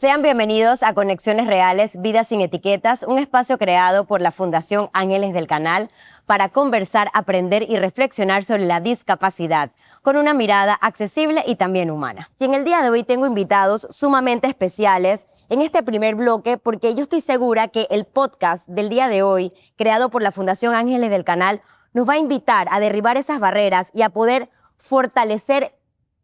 Sean bienvenidos a Conexiones Reales, Vidas sin Etiquetas, un espacio creado por la Fundación Ángeles del Canal para conversar, aprender y reflexionar sobre la discapacidad con una mirada accesible y también humana. Y en el día de hoy tengo invitados sumamente especiales en este primer bloque porque yo estoy segura que el podcast del día de hoy, creado por la Fundación Ángeles del Canal, nos va a invitar a derribar esas barreras y a poder fortalecer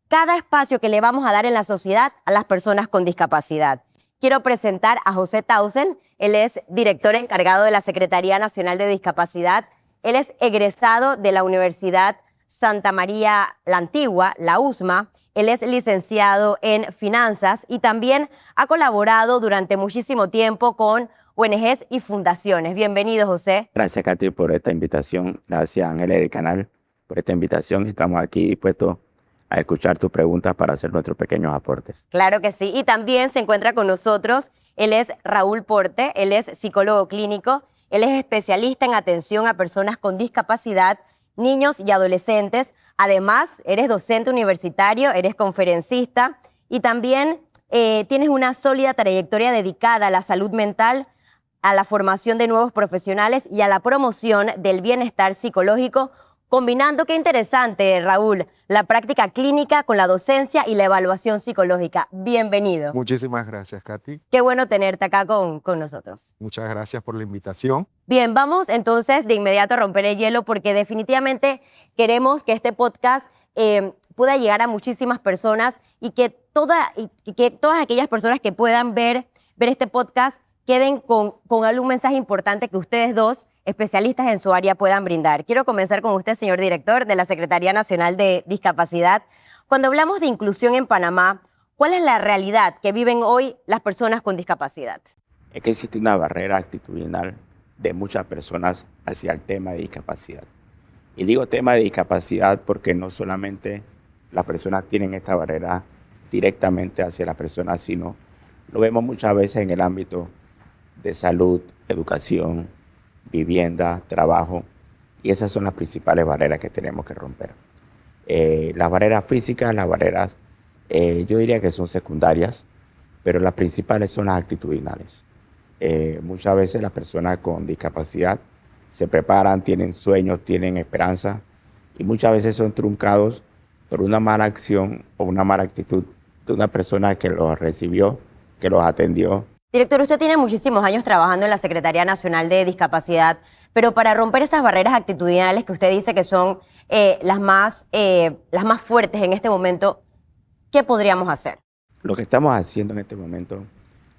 cada espacio que le vamos a dar en la sociedad a las personas con discapacidad. Quiero presentar a José Tausen. Él es director encargado de la Secretaría Nacional de Discapacidad. Él es egresado de la Universidad Santa María la Antigua, la USMA. Él es licenciado en Finanzas y también ha colaborado durante muchísimo tiempo con ONGs y fundaciones. Bienvenido, José. Gracias, Katy, por esta invitación. Gracias, Ángeles del Canal, por esta invitación. Estamos aquí dispuestos a escuchar tus preguntas para hacer nuestros pequeños aportes. Claro que sí. Y también se encuentra con nosotros, él es Raúl Porte, él es psicólogo clínico, él es especialista en atención a personas con discapacidad, niños y adolescentes. Además, eres docente universitario, eres conferencista y también tienes una sólida trayectoria dedicada a la salud mental, a la formación de nuevos profesionales y a la promoción del bienestar psicológico, combinando, qué interesante, Raúl, la práctica clínica con la docencia y la evaluación psicológica. Bienvenido. Muchísimas gracias, Katy. Qué bueno tenerte acá con nosotros. Muchas gracias por la invitación. Bien, vamos entonces de inmediato a romper el hielo porque definitivamente queremos que este podcast pueda llegar a muchísimas personas y que todas aquellas personas que puedan ver este podcast queden con algún mensaje importante que ustedes dos, especialistas en su área, puedan brindar. Quiero comenzar con usted, señor director de la Secretaría Nacional de Discapacidad. Cuando hablamos de inclusión en Panamá, ¿cuál es la realidad que viven hoy las personas con discapacidad? Es que existe una barrera actitudinal de muchas personas hacia el tema de discapacidad. Y digo tema de discapacidad porque no solamente las personas tienen esta barrera directamente hacia las personas, sino lo vemos muchas veces en el ámbito de salud, educación, vivienda, trabajo, y esas son las principales barreras que tenemos que romper. Las barreras físicas, las barreras, yo diría que son secundarias, pero las principales son las actitudinales. Muchas veces las personas con discapacidad se preparan, tienen sueños, tienen esperanza, y muchas veces son truncados por una mala acción o una mala actitud de una persona que los recibió, que los atendió. Director, usted tiene muchísimos años trabajando en la Secretaría Nacional de Discapacidad, pero para romper esas barreras actitudinales que usted dice que son las más fuertes en este momento, ¿qué podríamos hacer? Lo que estamos haciendo en este momento,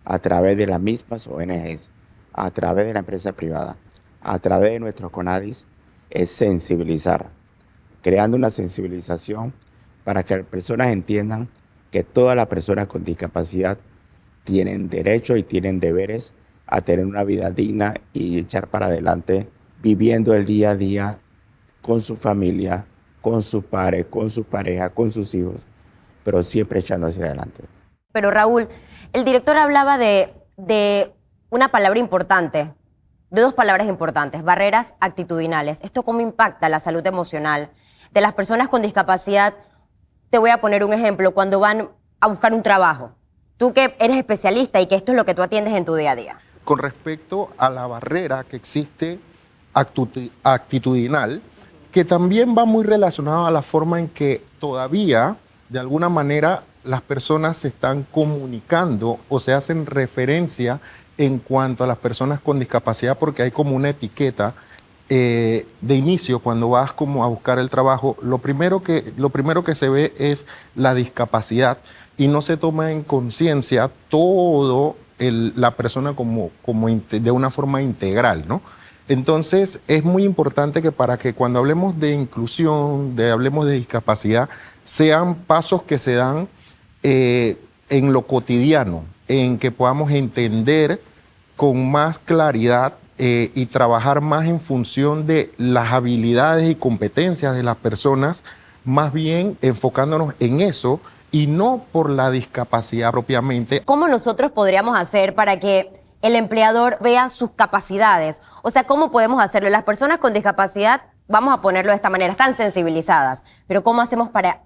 a través de las mismas ONGs, a través de la empresa privada, a través de nuestros CONADIs, es sensibilizar, creando una sensibilización para que las personas entiendan que todas las personas con discapacidad tienen derecho y tienen deberes a tener una vida digna y echar para adelante, viviendo el día a día con su familia, con sus padres, con su pareja, con sus hijos, pero siempre echando hacia adelante. Pero Raúl, el director hablaba de una palabra importante, de dos palabras importantes, barreras actitudinales. ¿Esto cómo impacta la salud emocional de las personas con discapacidad? Te voy a poner un ejemplo, cuando van a buscar un trabajo. Tú que eres especialista y que esto es lo que tú atiendes en tu día a día. Con respecto a la barrera que existe actitudinal, que también va muy relacionado a la forma en que todavía, de alguna manera, las personas se están comunicando o se hacen referencia en cuanto a las personas con discapacidad, porque hay como una etiqueta de inicio cuando vas como a buscar el trabajo. Lo primero que se ve es la discapacidad y no se toma en conciencia todo la persona como de una forma integral, ¿no? Entonces es muy importante que para que cuando hablemos de inclusión, hablemos de discapacidad, sean pasos que se dan en lo cotidiano, en que podamos entender con más claridad y trabajar más en función de las habilidades y competencias de las personas, más bien enfocándonos en eso y no por la discapacidad propiamente. ¿Cómo nosotros podríamos hacer para que el empleador vea sus capacidades? O sea, ¿cómo podemos hacerlo? Las personas con discapacidad, vamos a ponerlo de esta manera, están sensibilizadas, pero ¿cómo hacemos para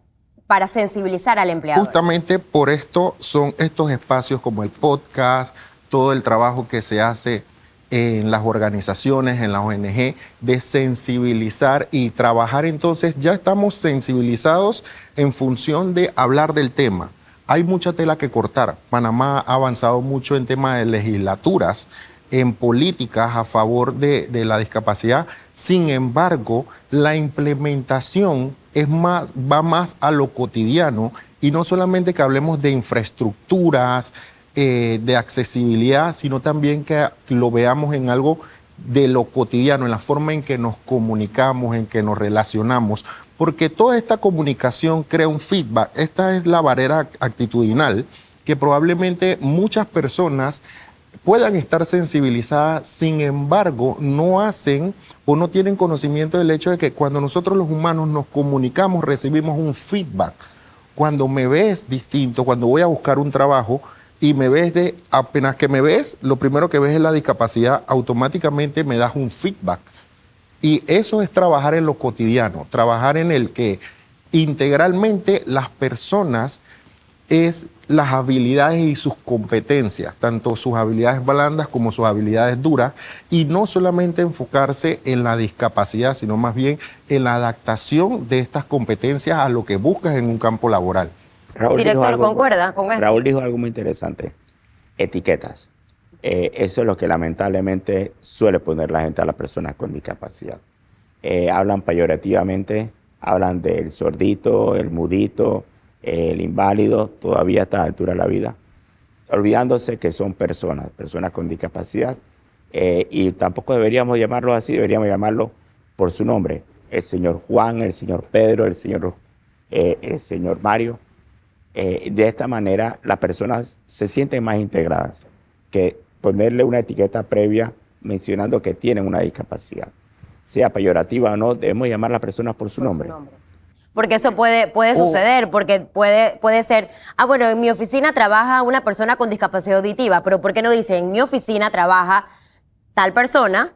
para sensibilizar al empleador? Justamente por esto son estos espacios como el podcast, todo el trabajo que se hace en las organizaciones, en las ONG, de sensibilizar y trabajar. Entonces ya estamos sensibilizados en función de hablar del tema. Hay mucha tela que cortar. Panamá ha avanzado mucho en tema de legislaturas, en políticas a favor de la discapacidad. Sin embargo, la implementación va más a lo cotidiano, y no solamente que hablemos de infraestructuras, de accesibilidad, sino también que lo veamos en algo de lo cotidiano, en la forma en que nos comunicamos, en que nos relacionamos, porque toda esta comunicación crea un feedback. Esta es la barrera actitudinal que probablemente muchas personas puedan estar sensibilizadas, sin embargo, no hacen o no tienen conocimiento del hecho de que cuando nosotros los humanos nos comunicamos, recibimos un feedback. Cuando me ves distinto, cuando voy a buscar un trabajo y me ves apenas que me ves, lo primero que ves es la discapacidad, automáticamente me das un feedback. Y eso es trabajar en lo cotidiano, trabajar en el que integralmente las personas es las habilidades y sus competencias, tanto sus habilidades blandas como sus habilidades duras, y no solamente enfocarse en la discapacidad, sino más bien en la adaptación de estas competencias a lo que buscas en un campo laboral. Director, ¿concuerda con eso? Raúl dijo algo muy interesante: etiquetas. Eso es lo que lamentablemente suele poner la gente a las personas con discapacidad. Hablan peyorativamente, hablan del sordito, el mudito, el inválido, todavía a esta altura de la vida, olvidándose que son personas con discapacidad, y tampoco deberíamos llamarlo así, deberíamos llamarlo por su nombre: el señor Juan, el señor Pedro, el señor Mario. De esta manera las personas se sienten más integradas que ponerle una etiqueta previa mencionando que tienen una discapacidad. Sea peyorativa o no, debemos llamar a las personas por su nombre. Porque eso puede suceder, porque puede ser, bueno, en mi oficina trabaja una persona con discapacidad auditiva, pero ¿por qué no dice en mi oficina trabaja tal persona?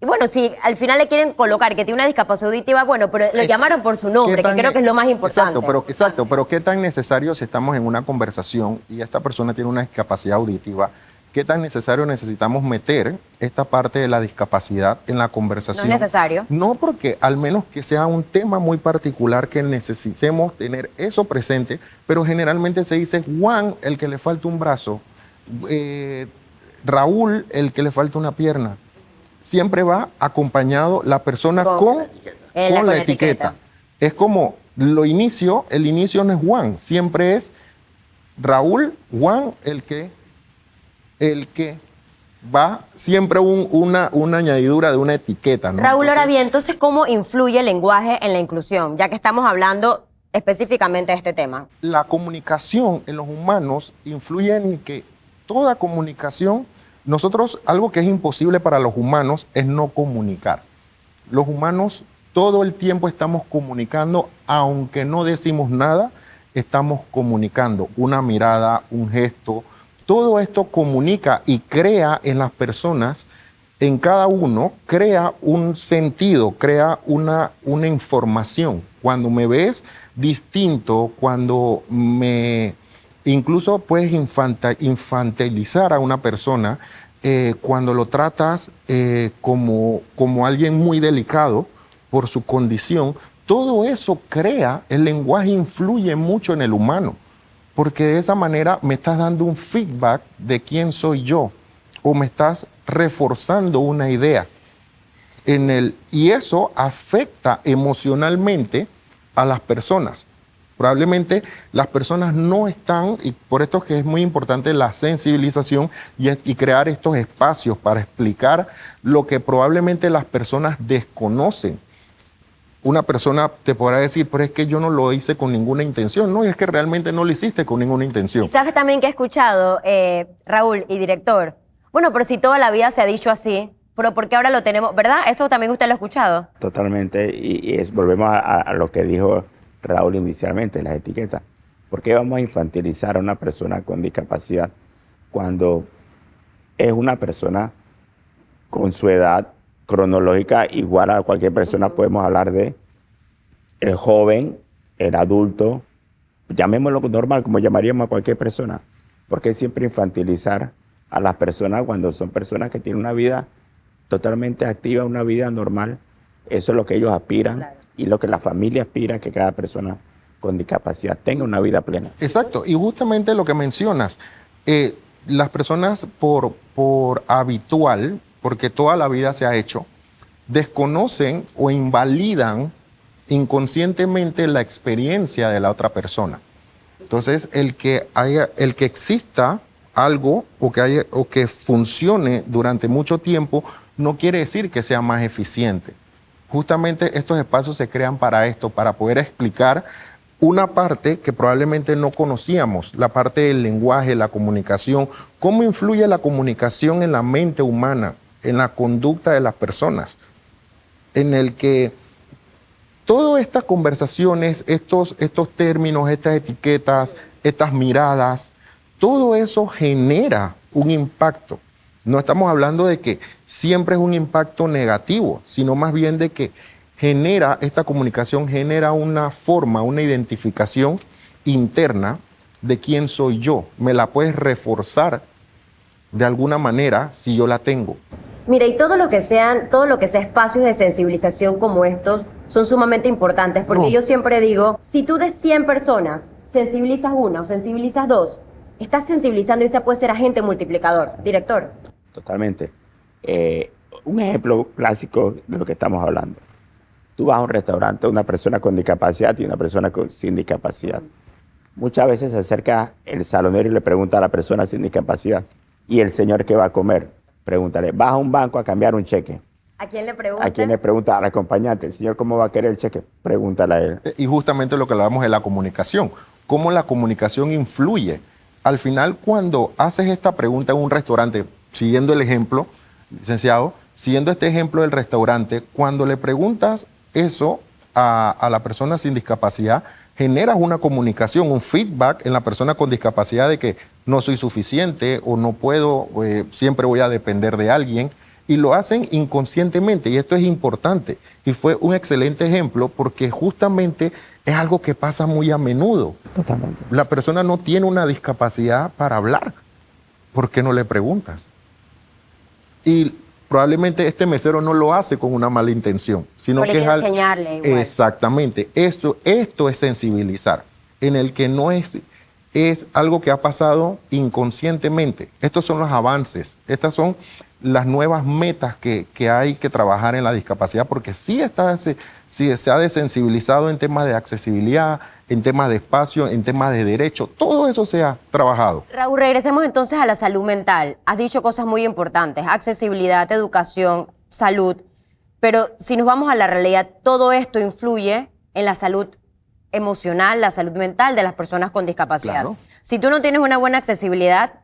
Y bueno, si al final le quieren colocar que tiene una discapacidad auditiva, bueno, pero lo llamaron por su nombre, que creo que es lo más importante. Exacto, pero ¿qué tan necesario, si estamos en una conversación y esta persona tiene una discapacidad auditiva, qué tan necesario necesitamos meter esta parte de la discapacidad en la conversación? No es necesario. No, porque al menos que sea un tema muy particular que necesitemos tener eso presente, pero generalmente se dice Juan, el que le falta un brazo, Raúl, el que le falta una pierna. Siempre va acompañado la persona con la etiqueta. Es como el inicio no es Juan, siempre es Raúl, Juan, el que va, siempre una añadidura de una etiqueta, ¿no? Raúl, ahora bien, entonces, ¿cómo influye el lenguaje en la inclusión? Ya que estamos hablando específicamente de este tema. La comunicación en los humanos influye en que toda comunicación, algo que es imposible para los humanos es no comunicar. Los humanos todo el tiempo estamos comunicando, aunque no decimos nada, estamos comunicando. Una mirada, un gesto, todo esto comunica y crea en las personas, en cada uno, crea un sentido, crea una información. Cuando me ves distinto, cuando incluso puedes infantilizar a una persona, cuando lo tratas como alguien muy delicado por su condición, todo eso crea, el lenguaje influye mucho en el humano, porque de esa manera me estás dando un feedback de quién soy yo, o me estás reforzando una idea. Y eso afecta emocionalmente a las personas. Probablemente las personas no están, y por esto es que es muy importante la sensibilización y crear estos espacios para explicar lo que probablemente las personas desconocen. Una persona te podrá decir, pero es que yo no lo hice con ninguna intención. No, y es que realmente no lo hiciste con ninguna intención. Y sabes también que he escuchado, Raúl y director, bueno, pero si toda la vida se ha dicho así, pero ¿por qué ahora lo tenemos? ¿Verdad? Eso también usted lo ha escuchado. Totalmente, volvemos a lo que dijo Raúl inicialmente, las etiquetas. ¿Por qué vamos a infantilizar a una persona con discapacidad cuando es una persona con su edad cronológica igual a cualquier persona? Podemos hablar de el joven, el adulto, llamémoslo normal, como llamaríamos a cualquier persona. ¿Por qué siempre infantilizar a las personas cuando son personas que tienen una vida totalmente activa, una vida normal? Eso es lo que ellos aspiran, claro, y lo que la familia aspira, que cada persona con discapacidad tenga una vida plena. Exacto, y justamente lo que mencionas, las personas por habitual, porque toda la vida se ha hecho, desconocen o invalidan inconscientemente la experiencia de la otra persona. Entonces, el que exista algo o que funcione durante mucho tiempo no quiere decir que sea más eficiente. Justamente estos espacios se crean para esto, para poder explicar una parte que probablemente no conocíamos, la parte del lenguaje, la comunicación, cómo influye la comunicación en la mente humana, en la conducta de las personas, en el que todas estas conversaciones, estos términos, estas etiquetas, estas miradas, todo eso genera un impacto. No estamos hablando de que siempre es un impacto negativo, sino más bien de que esta comunicación genera una forma, una identificación interna de quién soy yo. Me la puedes reforzar de alguna manera si yo la tengo. Mira, y todo lo que sea espacios de sensibilización como estos son sumamente importantes, porque yo siempre digo, si tú de 100 personas sensibilizas una o sensibilizas dos, estás sensibilizando y ese puede ser agente multiplicador. Director. Totalmente. Un ejemplo clásico de lo que estamos hablando. Tú vas a un restaurante, una persona con discapacidad y una persona sin discapacidad. Muchas veces se acerca el salonero y le pregunta a la persona sin discapacidad, ¿y el señor qué va a comer? Pregúntale, ¿vas a un banco a cambiar un cheque? ¿A quién le pregunta? ¿A quién le pregunta? Al acompañante. ¿El señor cómo va a querer el cheque? Pregúntale a él. Y justamente lo que hablamos de la comunicación. ¿Cómo la comunicación influye? Al final, cuando haces esta pregunta en un restaurante, siguiendo el ejemplo, licenciado, siguiendo este ejemplo del restaurante, cuando le preguntas eso a la persona sin discapacidad, generas una comunicación, un feedback en la persona con discapacidad de que no soy suficiente o no puedo, siempre voy a depender de alguien, y lo hacen inconscientemente, y esto es importante. Y fue un excelente ejemplo porque justamente es algo que pasa muy a menudo. Totalmente. La persona no tiene una discapacidad para hablar. ¿Por qué no le preguntas? Y probablemente este mesero no lo hace con una mala intención, sino que es enseñarle igual. Exactamente. Esto es sensibilizar, en el que no es algo que ha pasado inconscientemente. Estos son los avances, estas son las nuevas metas que hay que trabajar en la discapacidad, porque sí se ha desensibilizado en temas de accesibilidad, en temas de espacio, en temas de derecho, todo eso se ha trabajado. Raúl, regresemos entonces a la salud mental. Has dicho cosas muy importantes, accesibilidad, educación, salud, pero si nos vamos a la realidad, todo esto influye en la salud emocional, la salud mental de las personas con discapacidad. Claro. Si tú no tienes una buena accesibilidad,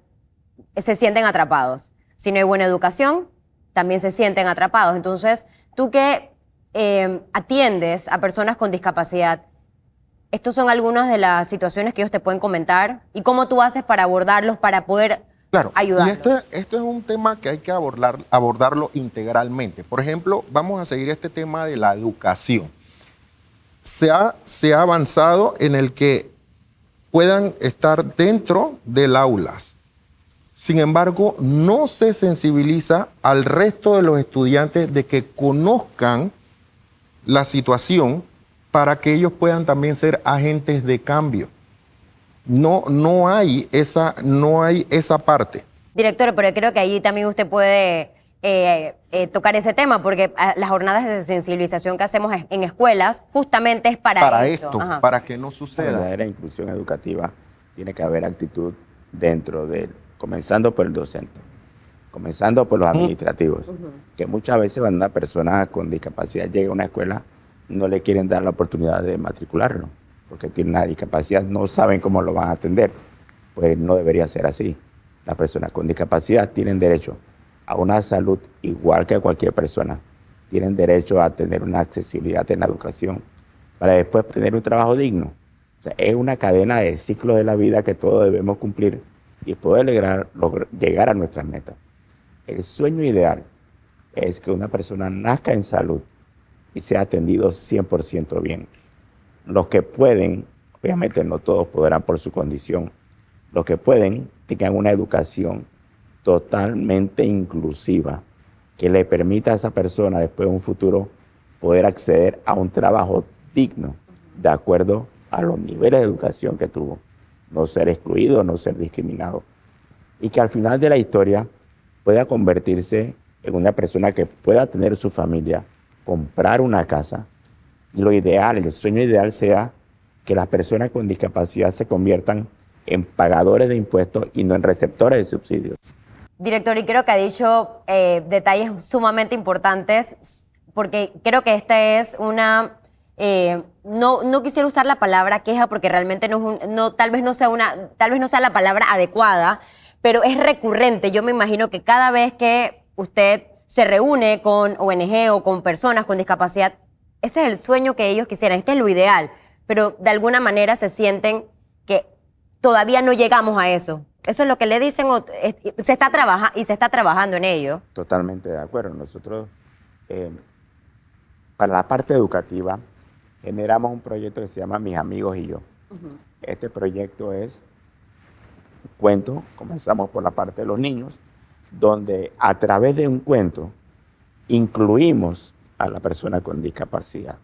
se sienten atrapados. Si no hay buena educación, también se sienten atrapados. Entonces, tú que atiendes a personas con discapacidad, ¿estos son algunas de las situaciones que ellos te pueden comentar? ¿Y cómo tú haces para abordarlos, para poder ayudarlos? Y esto es un tema que hay que abordarlo integralmente. Por ejemplo, vamos a seguir este tema de la educación. Se ha avanzado en el que puedan estar dentro del aulas. Sin embargo, no se sensibiliza al resto de los estudiantes de que conozcan la situación para que ellos puedan también ser agentes de cambio. No hay esa parte. Director, pero creo que allí también usted puede tocar ese tema, porque las jornadas de sensibilización que hacemos en escuelas justamente es para eso. Esto, para que no suceda. La verdadera inclusión educativa tiene que haber actitud dentro de él, comenzando por el docente, comenzando por los administrativos, que muchas veces cuando una persona con discapacidad llega a una escuela, no le quieren dar la oportunidad de matricularlo, porque tiene una discapacidad, no saben cómo lo van a atender. Pues no debería ser así. Las personas con discapacidad tienen derecho a una salud igual que cualquier persona. Tienen derecho a tener una accesibilidad en la educación para después tener un trabajo digno. O sea, es una cadena de ciclo de la vida que todos debemos cumplir y poder llegar a nuestras metas. El sueño ideal es que una persona nazca en salud y sea atendido 100% bien. Los que pueden, Obviamente no todos podrán por su condición. Los que pueden tengan una educación totalmente inclusiva que le permita a esa persona después en un futuro poder acceder a un trabajo digno de acuerdo a los niveles de educación que tuvo. No ser excluido, no ser discriminado. Y que al final de la historia pueda convertirse en una persona que pueda tener su familia, comprar una casa. Y lo ideal, el sueño ideal sea que las personas con discapacidad se conviertan en pagadores de impuestos y no en receptores de subsidios. Director, y creo que ha dicho detalles sumamente importantes, porque creo que esta es una... no quisiera usar la palabra queja porque realmente tal vez no sea la palabra adecuada, pero es recurrente. Yo me imagino que cada vez que usted se reúne con ONG o con personas con discapacidad, ese es el sueño que ellos quisieran, este es lo ideal, pero de alguna manera se sienten que todavía no llegamos a eso. Eso es lo que le dicen, se está trabajando en ello. Totalmente de acuerdo. Nosotros, para la parte educativa, generamos un proyecto que se llama Mis Amigos y Yo. Este proyecto es un cuento, comenzamos por la parte de los niños, donde a través de un cuento incluimos a la persona con discapacidad.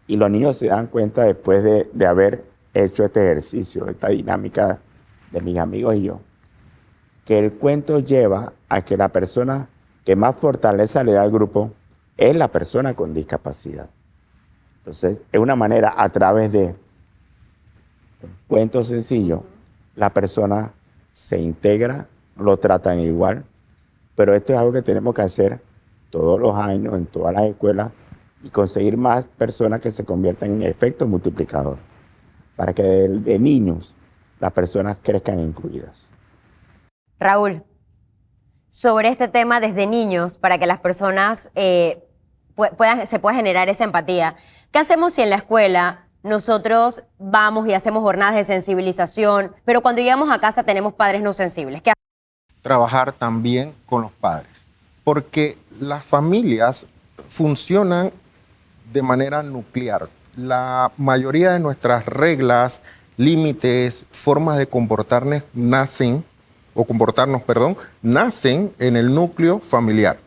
Y los niños se dan cuenta después de haber hecho este ejercicio, esta dinámica de Mis Amigos y Yo, que el cuento lleva a que la persona que más fortaleza le da al grupo es la persona con discapacidad. Entonces, es una manera, a través de un cuento sencillo, la persona se integra, lo tratan igual, pero esto es algo que tenemos que hacer todos los años en todas las escuelas y conseguir más personas que se conviertan en efecto multiplicador, para que de niños las personas crezcan incluidas. Raúl, sobre este tema desde niños, para que las personas se pueda generar esa empatía, ¿qué hacemos si en la escuela nosotros vamos y hacemos jornadas de sensibilización, pero cuando llegamos a casa tenemos padres no sensibles? ¿Qué hacemos? Trabajar también con los padres, porque las familias funcionan de manera nuclear. La mayoría de nuestras reglas, límites, formas de comportarnos nacen en el núcleo familiar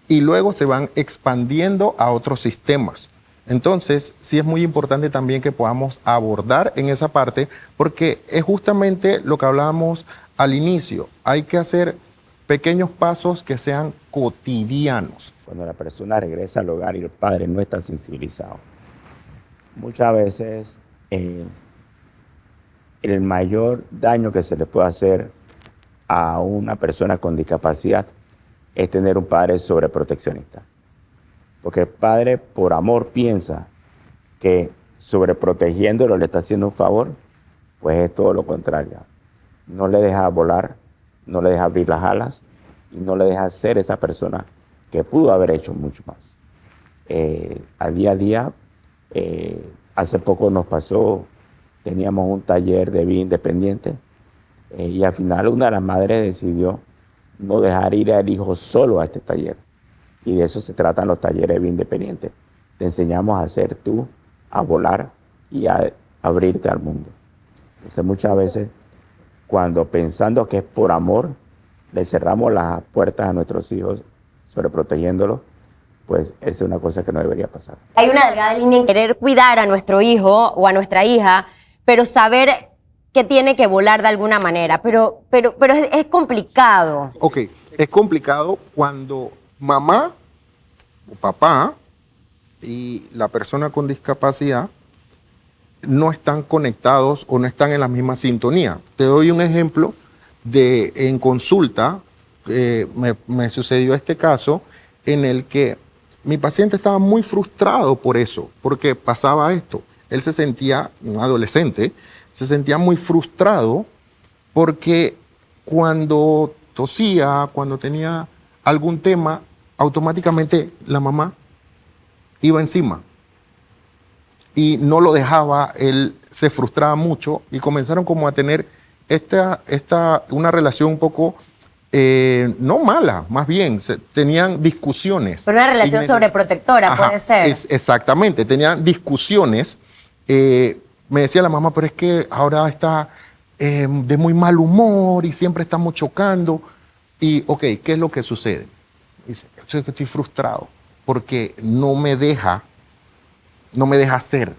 y luego se van expandiendo a otros sistemas. Entonces, sí es muy importante también que podamos abordar en esa parte, porque es justamente lo que hablábamos al inicio. Hay que hacer pequeños pasos que sean cotidianos. Cuando la persona regresa al hogar y el padre no está sensibilizado, muchas veces el mayor daño que se le puede hacer a una persona con discapacidad es tener un padre sobreproteccionista. Porque el padre, por amor, piensa que sobreprotegiéndolo le está haciendo un favor, pues es todo lo contrario. No le deja volar, no le deja abrir las alas y no le deja ser esa persona que pudo haber hecho mucho más. A día, hace poco nos pasó, teníamos un taller de vida independiente y al final una de las madres decidió no dejar ir al hijo solo a este taller. Y de eso se tratan los talleres de vida independiente. Te enseñamos a hacer tú, a volar y a abrirte al mundo. Entonces muchas veces, cuando pensando que es por amor, le cerramos las puertas a nuestros hijos, sobreprotegiéndolos, pues esa es una cosa que no debería pasar. Hay una delgada línea en querer cuidar a nuestro hijo o a nuestra hija, pero saber que tiene que volar de alguna manera. Pero es complicado. Ok, es complicado cuando mamá o papá y la persona con discapacidad no están conectados o no están en la misma sintonía. Te doy un ejemplo en consulta, me sucedió este caso en el que mi paciente estaba muy frustrado por eso, porque pasaba esto. Él se sentía, un adolescente, se sentía muy frustrado porque cuando tosía, cuando tenía algún tema, automáticamente la mamá iba encima y no lo dejaba, él se frustraba mucho y comenzaron como a tener una relación un poco, no mala, más bien, tenían discusiones. Pero una relación sobreprotectora. Ajá, puede ser. Exactamente, tenían discusiones Me decía la mamá, pero es que ahora está de muy mal humor y siempre estamos chocando. Y, ok, ¿qué es lo que sucede? Dice, "Yo estoy frustrado porque no me deja ser,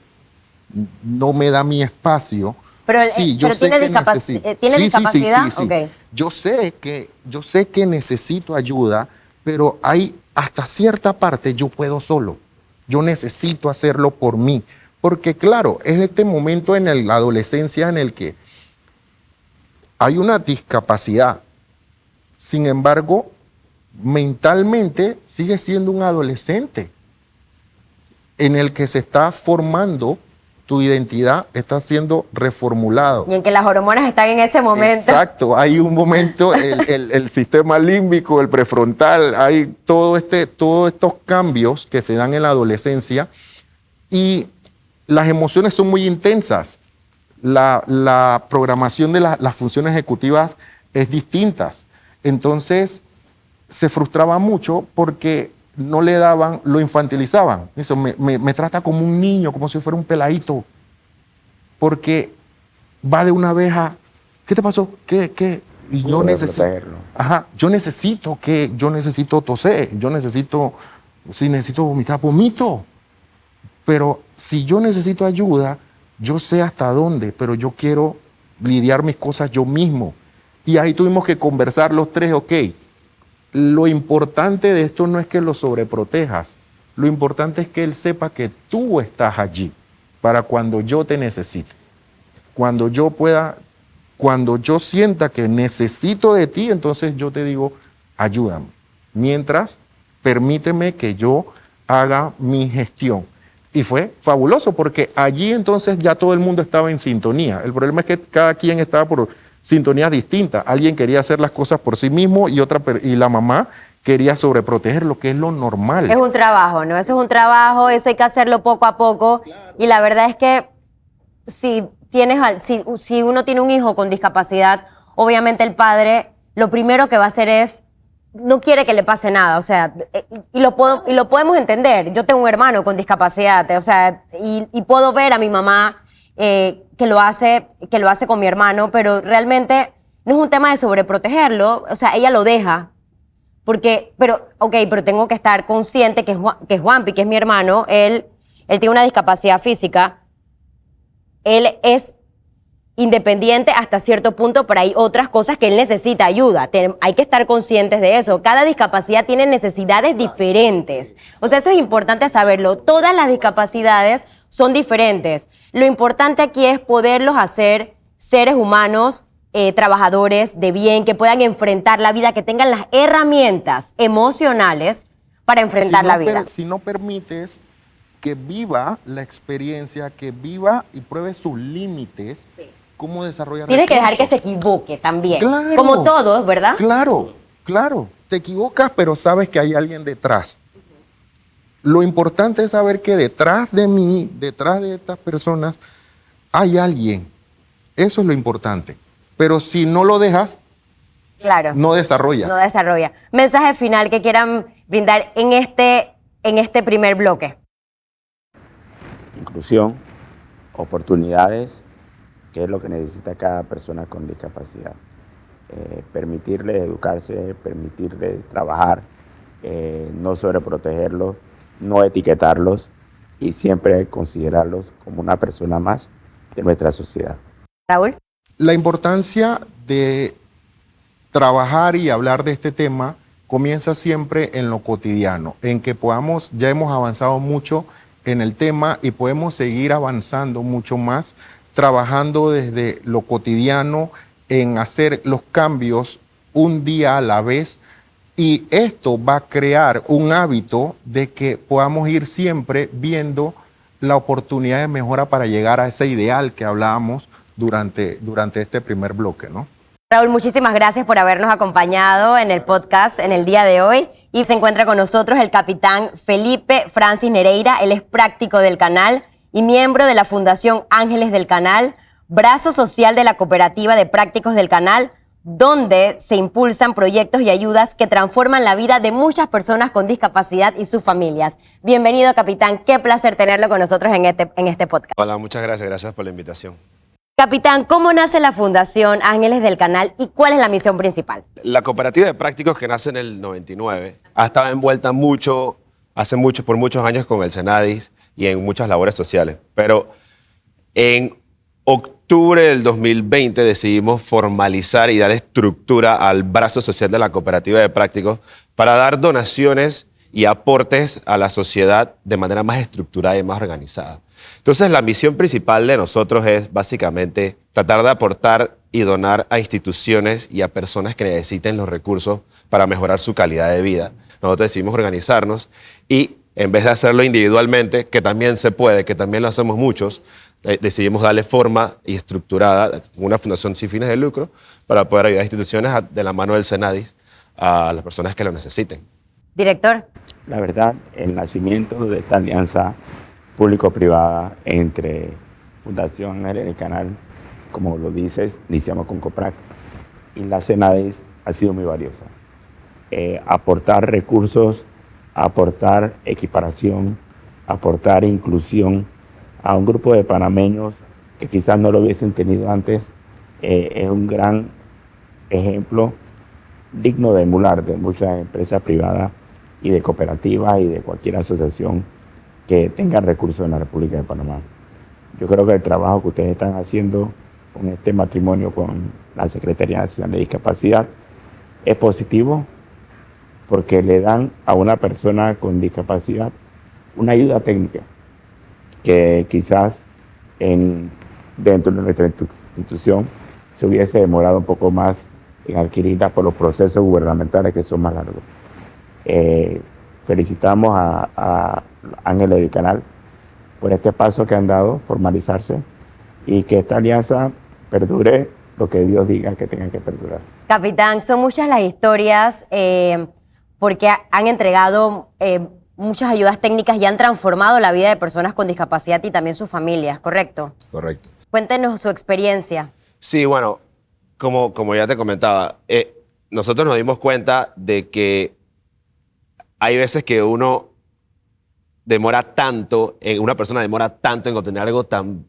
no me da mi espacio. Pero, Sí, yo pero sé ¿tiene, que necesito. ¿tiene Sí, discapacidad? sí. Ok. Yo sé que necesito ayuda, pero hay hasta cierta parte yo puedo solo. Yo necesito hacerlo por mí. Porque claro, es este momento en la adolescencia en el que hay una discapacidad. Sin embargo, mentalmente sigue siendo un adolescente en el que se está formando tu identidad, está siendo reformulado. Y en que las hormonas están en ese momento. Exacto, hay un momento, el sistema límbico, el prefrontal, hay todos estos cambios que se dan en la adolescencia y las emociones son muy intensas. La programación de las funciones ejecutivas es distinta. Entonces, se frustraba mucho porque no le daban, lo infantilizaban. Eso me trata como un niño, como si fuera un peladito. Porque va de una vez a, ¿qué te pasó? ¿Qué? Y yo necesito toser, si necesito vomitar, vomito. Pero si yo necesito ayuda, yo sé hasta dónde, pero yo quiero lidiar mis cosas yo mismo. Y ahí tuvimos que conversar los tres, ok. Lo importante de esto no es que lo sobreprotejas, lo importante es que él sepa que tú estás allí para cuando yo te necesite. Cuando yo sienta que necesito de ti, entonces yo te digo, ayúdame. Mientras, permíteme que yo haga mi gestión. Y fue fabuloso porque allí entonces ya todo el mundo estaba en sintonía. El problema es que cada quien estaba por sintonías distintas. Alguien quería hacer las cosas por sí mismo y la mamá quería sobreproteger, lo que es lo normal. Es un trabajo, ¿no? Eso es un trabajo, eso hay que hacerlo poco a poco. Claro. Y la verdad es que si uno tiene un hijo con discapacidad, obviamente el padre lo primero que va a hacer es no quiere que le pase nada, o sea, y lo podemos entender. Yo tengo un hermano con discapacidad, o sea, y puedo ver a mi mamá que lo hace con mi hermano, pero realmente no es un tema de sobreprotegerlo, o sea, ella lo deja, pero tengo que estar consciente que es Juanpi, que es mi hermano, él tiene una discapacidad física, él es independiente hasta cierto punto, pero hay otras cosas que él necesita ayuda. Hay que estar conscientes de eso. Cada discapacidad tiene necesidades diferentes. O sea, eso es importante saberlo. Todas las discapacidades son diferentes. Lo importante aquí es poderlos hacer seres humanos, trabajadores de bien, que puedan enfrentar la vida, que tengan las herramientas emocionales para enfrentar la vida. Si no permites que viva la experiencia, que viva y pruebe sus límites, sí. ¿Cómo desarrollar? Tienes que dejar que se equivoque también. Claro, como todos, ¿verdad? Claro. Te equivocas, pero sabes que hay alguien detrás. Lo importante es saber que detrás de mí, detrás de estas personas, hay alguien. Eso es lo importante. Pero si no lo dejas, claro, no desarrolla. No desarrolla. Mensaje final que quieran brindar en este primer bloque. Inclusión, oportunidades, que es lo que necesita cada persona con discapacidad. Permitirles educarse, permitirles trabajar, no sobreprotegerlos, no etiquetarlos y siempre considerarlos como una persona más de nuestra sociedad. Raúl. La importancia de trabajar y hablar de este tema comienza siempre en lo cotidiano, en que ya hemos avanzado mucho en el tema y podemos seguir avanzando mucho más, trabajando desde lo cotidiano en hacer los cambios un día a la vez, y esto va a crear un hábito de que podamos ir siempre viendo la oportunidad de mejora para llegar a ese ideal que hablábamos durante este primer bloque, ¿no? Raúl, muchísimas gracias por habernos acompañado en el podcast en el día de hoy. Y se encuentra con nosotros el capitán Felipe Francis Nereira. Él es práctico del canal y miembro de la Fundación Ángeles del Canal, brazo social de la Cooperativa de Prácticos del Canal, donde se impulsan proyectos y ayudas que transforman la vida de muchas personas con discapacidad y sus familias. Bienvenido, capitán. Qué placer tenerlo con nosotros en este podcast. Hola, muchas gracias. Gracias por la invitación. Capitán, ¿cómo nace la Fundación Ángeles del Canal y cuál es la misión principal? La cooperativa de prácticos, que nace en el 99, ha estado envuelta por muchos años con el Senadis y en muchas labores sociales. Pero en octubre del 2020 decidimos formalizar y dar estructura al brazo social de la cooperativa de prácticos para dar donaciones y aportes a la sociedad de manera más estructurada y más organizada. Entonces, la misión principal de nosotros es básicamente tratar de aportar y donar a instituciones y a personas que necesiten los recursos para mejorar su calidad de vida. Nosotros decidimos organizarnos y, en vez de hacerlo individualmente, que también se puede, que también lo hacemos muchos, decidimos darle forma y estructurada una fundación sin fines de lucro para poder ayudar a instituciones de la mano del Senadis a las personas que lo necesiten. Director. La verdad, el nacimiento de esta alianza público-privada entre Fundación Ángeles del Canal, como lo dices, iniciamos con COPRAC, y la Senadis ha sido muy valiosa. Aportar recursos, aportar equiparación, aportar inclusión a un grupo de panameños que quizás no lo hubiesen tenido antes, es un gran ejemplo digno de emular de muchas empresas privadas y de cooperativas y de cualquier asociación que tenga recursos en la República de Panamá. Yo creo que el trabajo que ustedes están haciendo con este matrimonio con la Secretaría Nacional de Discapacidad es positivo porque le dan a una persona con discapacidad una ayuda técnica que quizás dentro de nuestra institución se hubiese demorado un poco más en adquirirla por los procesos gubernamentales que son más largos. Felicitamos a Ángeles del Canal por este paso que han dado, formalizarse, y que esta alianza perdure lo que Dios diga que tenga que perdurar. Capitán, son muchas las historias porque han entregado muchas ayudas técnicas y han transformado la vida de personas con discapacidad y también sus familias, ¿correcto? Correcto. Cuéntenos su experiencia. Sí, bueno, como ya te comentaba, nosotros nos dimos cuenta de que hay veces que una persona demora tanto en obtener algo tan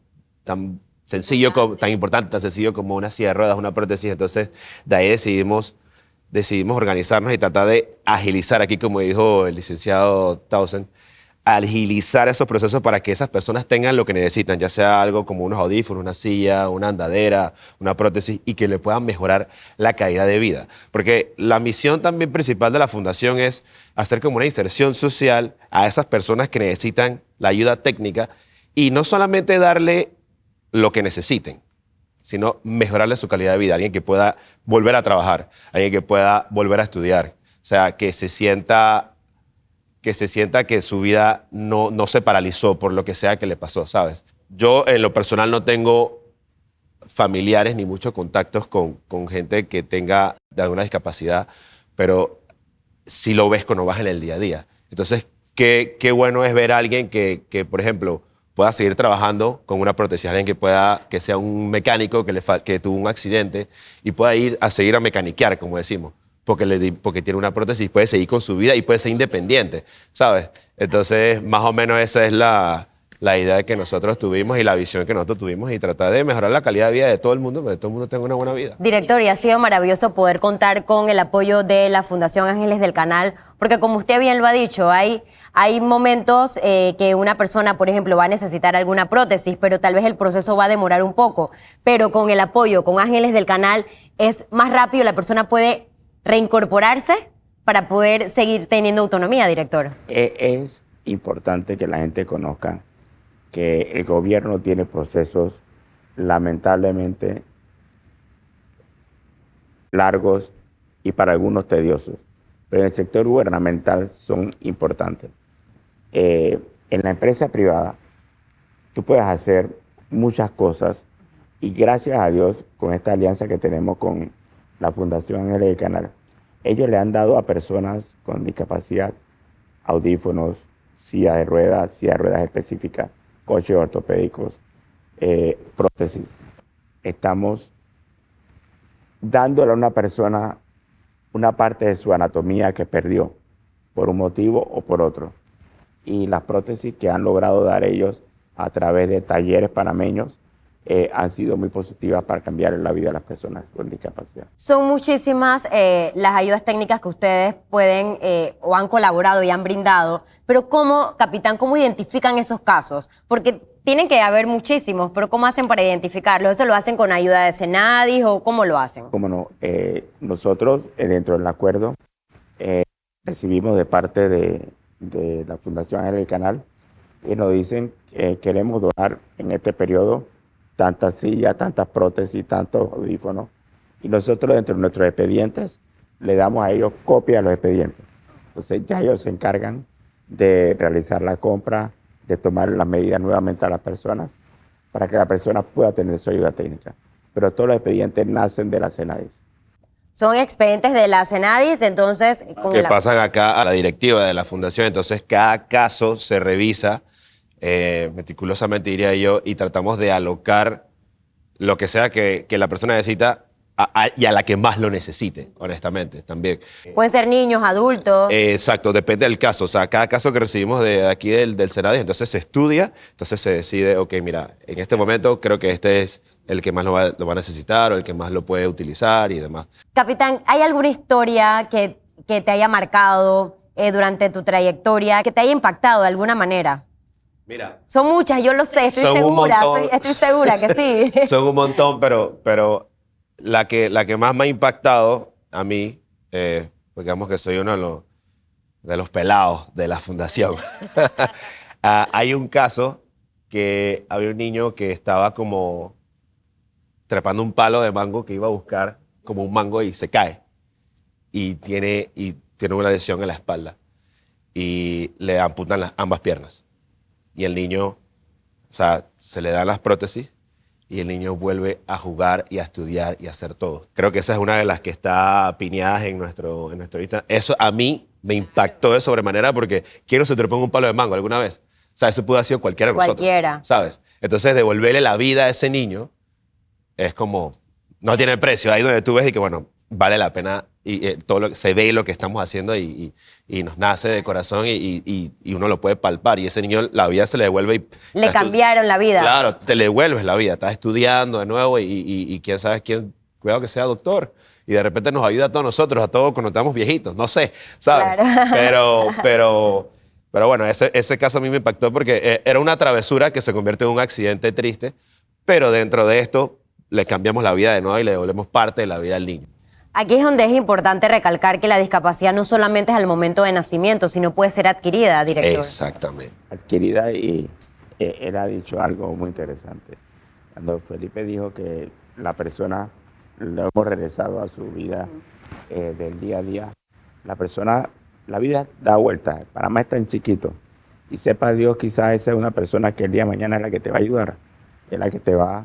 sencillo, tan importante, tan sencillo como una silla de ruedas, una prótesis. Entonces, de ahí decidimos organizarnos y tratar de agilizar, aquí como dijo el licenciado Townsend, agilizar esos procesos para que esas personas tengan lo que necesitan, ya sea algo como unos audífonos, una silla, una andadera, una prótesis, y que le puedan mejorar la calidad de vida. Porque la misión también principal de la Fundación es hacer como una inserción social a esas personas que necesitan la ayuda técnica y no solamente darle lo que necesiten, sino mejorarle su calidad de vida. Alguien que pueda volver a trabajar, alguien que pueda volver a estudiar. O sea, que se sienta que su vida no se paralizó por lo que sea que le pasó, ¿sabes? Yo, en lo personal, no tengo familiares ni muchos contactos con gente que tenga de alguna discapacidad, pero sí lo ves cuando vas en el día a día. Entonces, qué bueno es ver a alguien que, por ejemplo, pueda seguir trabajando con una prótesis, alguien que sea un mecánico que tuvo un accidente y pueda ir a seguir a mecaniquear, como decimos, porque tiene una prótesis y puede seguir con su vida y puede ser independiente, ¿sabes? Entonces, más o menos esa es la idea que nosotros tuvimos y la visión que nosotros tuvimos, y tratar de mejorar la calidad de vida de todo el mundo, para que todo el mundo tenga una buena vida. Director, y ha sido maravilloso poder contar con el apoyo de la Fundación Ángeles del Canal, porque como usted bien lo ha dicho, hay momentos que una persona, por ejemplo, va a necesitar alguna prótesis, pero tal vez el proceso va a demorar un poco, pero con el apoyo, con Ángeles del Canal, es más rápido, la persona puede reincorporarse para poder seguir teniendo autonomía, director. Es importante que la gente conozca que el gobierno tiene procesos lamentablemente largos y para algunos tediosos, pero en el sector gubernamental son importantes. En la empresa privada tú puedes hacer muchas cosas y gracias a Dios, con esta alianza que tenemos con la Fundación Ángeles del Canal, ellos le han dado a personas con discapacidad audífonos, sillas de ruedas específicas, coches ortopédicos, prótesis. Estamos dándole a una persona una parte de su anatomía que perdió por un motivo o por otro. Y las prótesis que han logrado dar ellos a través de talleres panameños han sido muy positivas para cambiar la vida de las personas con discapacidad. Son muchísimas las ayudas técnicas que ustedes pueden o han colaborado y han brindado, pero ¿cómo, capitán, cómo identifican esos casos? Porque tienen que haber muchísimos, pero ¿cómo hacen para identificarlos? ¿Eso lo hacen con ayuda de Senadis o cómo lo hacen? Cómo no, nosotros dentro del acuerdo recibimos de parte de la Fundación Ángeles del Canal y nos dicen que queremos donar en este periodo tantas sillas, tantas prótesis, tantos audífonos. Y nosotros dentro de nuestros expedientes le damos a ellos copia de los expedientes. Entonces ya ellos se encargan de realizar la compra, de tomar las medidas nuevamente a las personas para que la persona pueda tener su ayuda técnica. Pero todos los expedientes nacen de la Senadis. Son expedientes de la Senadis, entonces... Que pasan acá a la directiva de la fundación, entonces cada caso se revisa meticulosamente, diría yo, y tratamos de alocar lo que sea que la persona necesita y a la que más lo necesite, honestamente, también. Pueden ser niños, adultos. Exacto, depende del caso. O sea, cada caso que recibimos de aquí del Senadis, entonces se estudia, entonces se decide, ok, mira, en este momento creo que este es el que más lo va a necesitar o el que más lo puede utilizar y demás. Capitán, ¿hay alguna historia que te haya marcado durante tu trayectoria, que te haya impactado de alguna manera? Mira. Son muchas, yo lo sé, estoy segura que sí. Son un montón, pero la que más me ha impactado a mí, porque digamos que soy uno de los pelados de la fundación. Hay un caso que había un niño que estaba como trepando un palo de mango que iba a buscar como un mango y se cae. Y tiene una lesión en la espalda. Y le amputan ambas piernas. Y el niño, o sea, se le dan las prótesis y el niño vuelve a jugar y a estudiar y a hacer todo. Creo que esa es una de las que está piñadas en nuestro Instagram. Eso a mí me impactó de sobremanera porque ¿quién no se trepó en un palo de mango alguna vez? O sea, eso pudo haber sido cualquiera de nosotros. Cualquiera. ¿Sabes? Entonces, devolverle la vida a ese niño es como, no tiene precio. Ahí donde tú ves y que, bueno, vale la pena y todo se ve lo que estamos haciendo y nos nace de corazón y uno lo puede palpar y ese niño la vida se le devuelve y le cambiaron la vida. Claro, te le devuelves la vida, estás estudiando de nuevo y quién sabe quién, cuidado que sea doctor y de repente nos ayuda a todos nosotros, a todos cuando estamos viejitos, no sé, ¿sabes? Claro. Pero bueno, ese caso a mí me impactó porque era una travesura que se convierte en un accidente triste, pero dentro de esto le cambiamos la vida de nuevo y le devolvemos parte de la vida al niño. Aquí es donde es importante recalcar que la discapacidad no solamente es al momento de nacimiento, sino puede ser adquirida, director. Exactamente. Adquirida y él ha dicho algo muy interesante. Cuando Felipe dijo que la persona lo hemos regresado a su vida del día a día, la vida da vuelta. Panamá es tan chiquito y sepa Dios, quizás esa es una persona que el día de mañana es la que te va a ayudar, es la que te va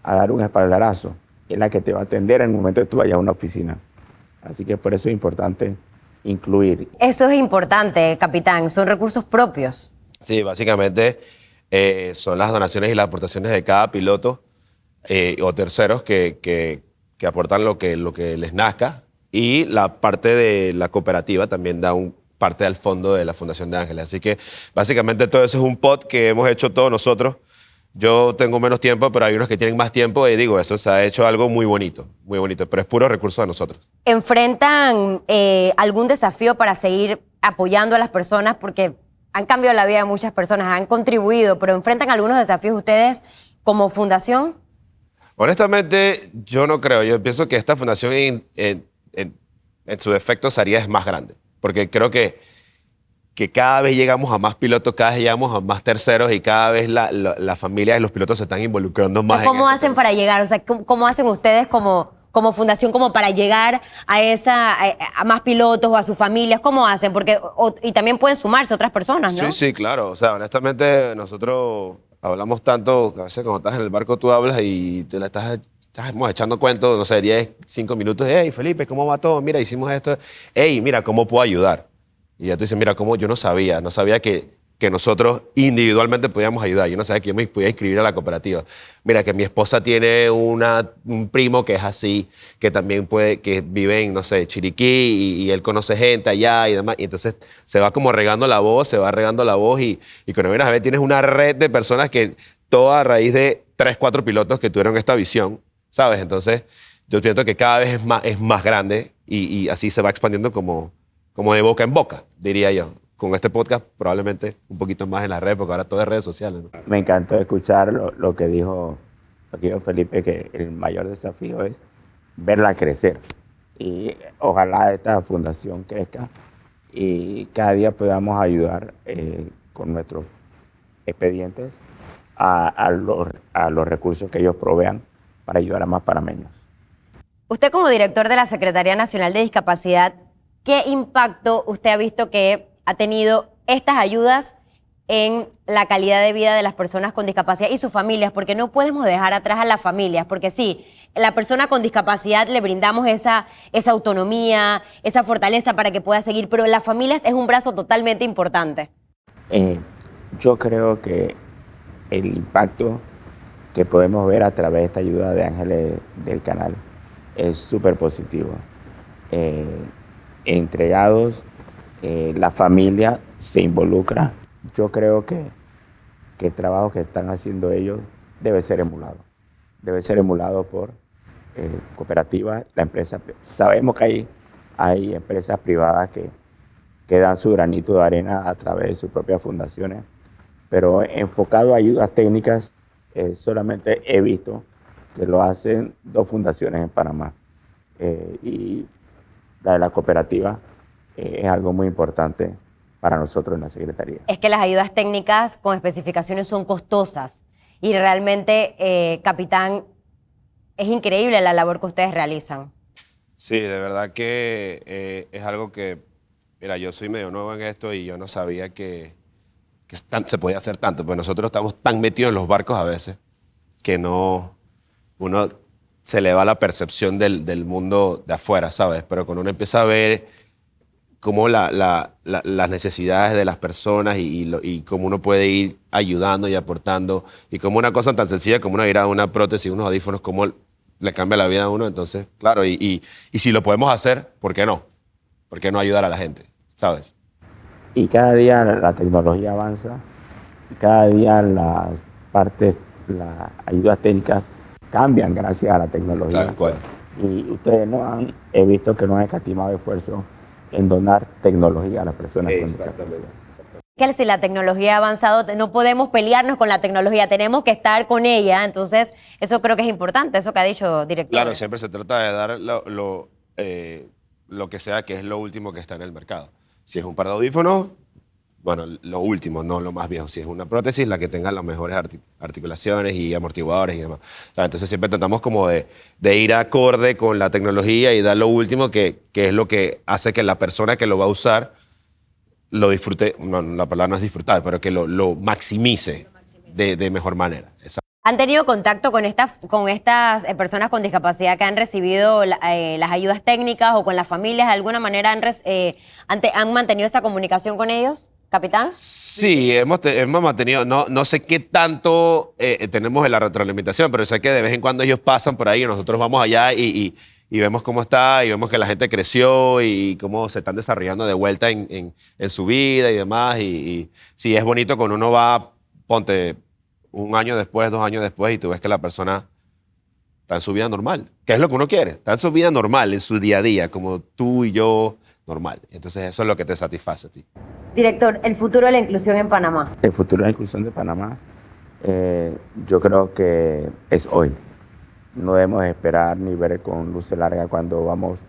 a dar un espaldarazo, es la que te va a atender en el momento que tú vayas a una oficina. Así que por eso es importante incluir. Eso es importante, capitán, son recursos propios. Sí, básicamente son las donaciones y las aportaciones de cada piloto o terceros que aportan lo que les nazca y la parte de la cooperativa también da parte al fondo de la Fundación de Ángeles. Así que básicamente todo eso es un pot que hemos hecho todos nosotros. Yo tengo menos tiempo, pero hay unos que tienen más tiempo y digo, eso se ha hecho algo muy bonito, pero es puro recurso de nosotros. ¿Enfrentan algún desafío para seguir apoyando a las personas? Porque han cambiado la vida de muchas personas, han contribuido, pero ¿enfrentan algunos desafíos ustedes como fundación? Honestamente, yo no creo. Yo pienso que esta fundación en su defecto es más grande, porque creo que cada vez llegamos a más pilotos, cada vez llegamos a más terceros y cada vez la familia de los pilotos se están involucrando más. ¿Cómo hacen para llegar? O sea, ¿cómo hacen ustedes como fundación como para llegar a más pilotos o a sus familias? ¿Cómo hacen? Porque y también pueden sumarse otras personas, ¿no? Sí, claro. O sea, honestamente, nosotros hablamos tanto, a veces cuando estás en el barco tú hablas y te la estás echando cuentos, no sé, 10, 5 minutos. Hey, Felipe, ¿cómo va todo? Mira, hicimos esto. Hey, mira, ¿cómo puedo ayudar? Y ya tú dices, mira, cómo yo no sabía que que nosotros individualmente podíamos ayudar. Yo no sabía que yo me podía inscribir a la cooperativa. Mira, que mi esposa tiene un primo que es así, que también que vive en, no sé, Chiriquí y él conoce gente allá y demás. Y entonces se va como regando la voz, y cuando vienes a ver tienes una red de personas que toda a raíz de 3, 4 pilotos que tuvieron esta visión, ¿sabes? Entonces yo pienso que cada vez es más grande y así se va expandiendo como de boca en boca, diría yo. Con este podcast probablemente un poquito más en la red, porque ahora todo es redes sociales, ¿no? Me encantó escuchar lo que dijo Felipe, que el mayor desafío es verla crecer. Y ojalá esta fundación crezca y cada día podamos ayudar con nuestros expedientes a los recursos que ellos provean para ayudar a más panameños. Usted como director de la Secretaría Nacional de Discapacidad, ¿qué impacto usted ha visto que ha tenido estas ayudas en la calidad de vida de las personas con discapacidad y sus familias? Porque no podemos dejar atrás a las familias, porque sí, la persona con discapacidad le brindamos esa autonomía, esa fortaleza para que pueda seguir, pero las familias es un brazo totalmente importante. Yo creo que el impacto que podemos ver a través de esta ayuda de Ángeles del Canal es súper positivo. Entregados, la familia se involucra. Yo creo que el trabajo que están haciendo ellos debe ser emulado. Debe ser emulado por cooperativas, la empresa. Sabemos que hay empresas privadas que dan su granito de arena a través de sus propias fundaciones, pero enfocado a ayudas técnicas, solamente he visto que lo hacen 2 fundaciones en Panamá. Y la de la cooperativa es algo muy importante para nosotros en la Secretaría. Es que las ayudas técnicas con especificaciones son costosas y realmente, capitán, es increíble la labor que ustedes realizan. Sí, de verdad que es algo que, mira, yo soy medio nuevo en esto y yo no sabía que se podía hacer tanto, pues nosotros estamos tan metidos en los barcos a veces que uno se le va la percepción del mundo de afuera, ¿sabes? Pero cuando uno empieza a ver cómo las necesidades de las personas y cómo uno puede ir ayudando y aportando, y cómo una cosa tan sencilla como una prótesis, unos audífonos, cómo le cambia la vida a uno, entonces, claro, y si lo podemos hacer, ¿por qué no? ¿Por qué no ayudar a la gente, ¿sabes? Y cada día la tecnología avanza, y cada día las ayudas técnicas cambian gracias a la tecnología. Tal cual. Y ustedes he visto que no han escatimado esfuerzo en donar tecnología a las personas con discapacidad. Que si la tecnología ha avanzado, no podemos pelearnos con la tecnología, tenemos que estar con ella. Entonces, eso creo que es importante, eso que ha dicho, director. Claro, siempre se trata de dar lo que sea que es lo último que está en el mercado. Si es un par de audífonos, bueno, lo último, no lo más viejo. Si es una prótesis, la que tenga las mejores articulaciones y amortiguadores y demás. O sea, entonces siempre tratamos como de ir acorde con la tecnología y dar lo último que es lo que hace que la persona que lo va a usar lo disfrute, no, la palabra no es disfrutar, pero que lo maximice de mejor manera. Exacto. ¿Han tenido contacto con estas personas con discapacidad que han recibido las ayudas técnicas o con las familias? ¿De alguna manera han mantenido esa comunicación con ellos, capitán? Sí, hemos mantenido, no sé qué tanto tenemos en la retroalimentación, pero sé que de vez en cuando ellos pasan por ahí y nosotros vamos allá y vemos cómo está y vemos que la gente creció y cómo se están desarrollando de vuelta en su vida y demás. Y sí, es bonito cuando uno va, ponte, 1 año después, 2 años después, y tú ves que la persona está en su vida normal, que es lo que uno quiere, está en su vida normal, en su día a día, como tú y yo, normal. Entonces eso es lo que te satisface a ti. Director, el futuro de la inclusión en Panamá. El futuro de la inclusión de Panamá, yo creo que es hoy. No debemos esperar ni ver con luces largas cuando vamos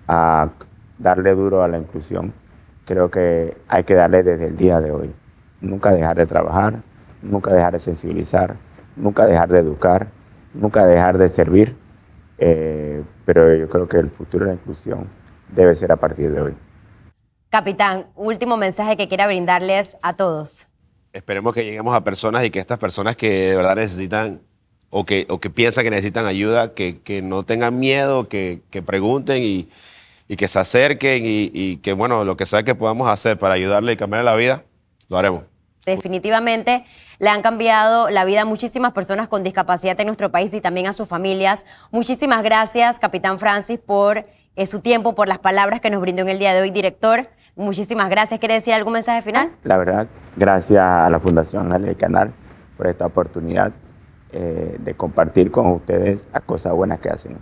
a darle duro a la inclusión. Creo que hay que darle desde el día de hoy. Nunca dejar de trabajar, nunca dejar de sensibilizar, nunca dejar de educar, nunca dejar de servir. Pero yo creo que el futuro de la inclusión debe ser a partir de hoy. Capitán, último mensaje que quiera brindarles a todos. Esperemos que lleguemos a personas y que estas personas que de verdad necesitan o que piensan que necesitan ayuda, que no tengan miedo, que pregunten y que se acerquen y que, bueno, lo que sea que podamos hacer para ayudarle y cambiar la vida, lo haremos. Definitivamente le han cambiado la vida a muchísimas personas con discapacidad en nuestro país y también a sus familias. Muchísimas gracias, Capitán Francis, por su tiempo, por las palabras que nos brindó en el día de hoy. Director, muchísimas gracias. ¿Quiere decir algún mensaje final? La verdad, gracias a la Fundación Ángeles del Canal por esta oportunidad de compartir con ustedes las cosas buenas que hacen.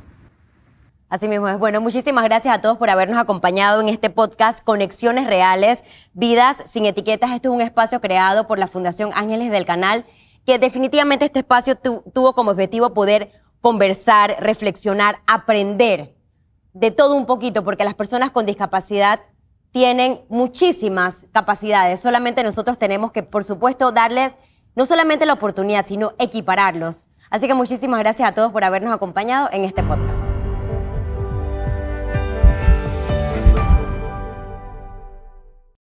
Así mismo es. Bueno, muchísimas gracias a todos por habernos acompañado en este podcast Conexiones Reales, Vidas sin Etiquetas. Este es un espacio creado por la Fundación Ángeles del Canal, que definitivamente este espacio tuvo como objetivo poder conversar, reflexionar, aprender de todo un poquito, porque las personas con discapacidad tienen muchísimas capacidades. Solamente nosotros tenemos que, por supuesto, darles no solamente la oportunidad, sino equipararlos. Así que muchísimas gracias a todos por habernos acompañado en este podcast.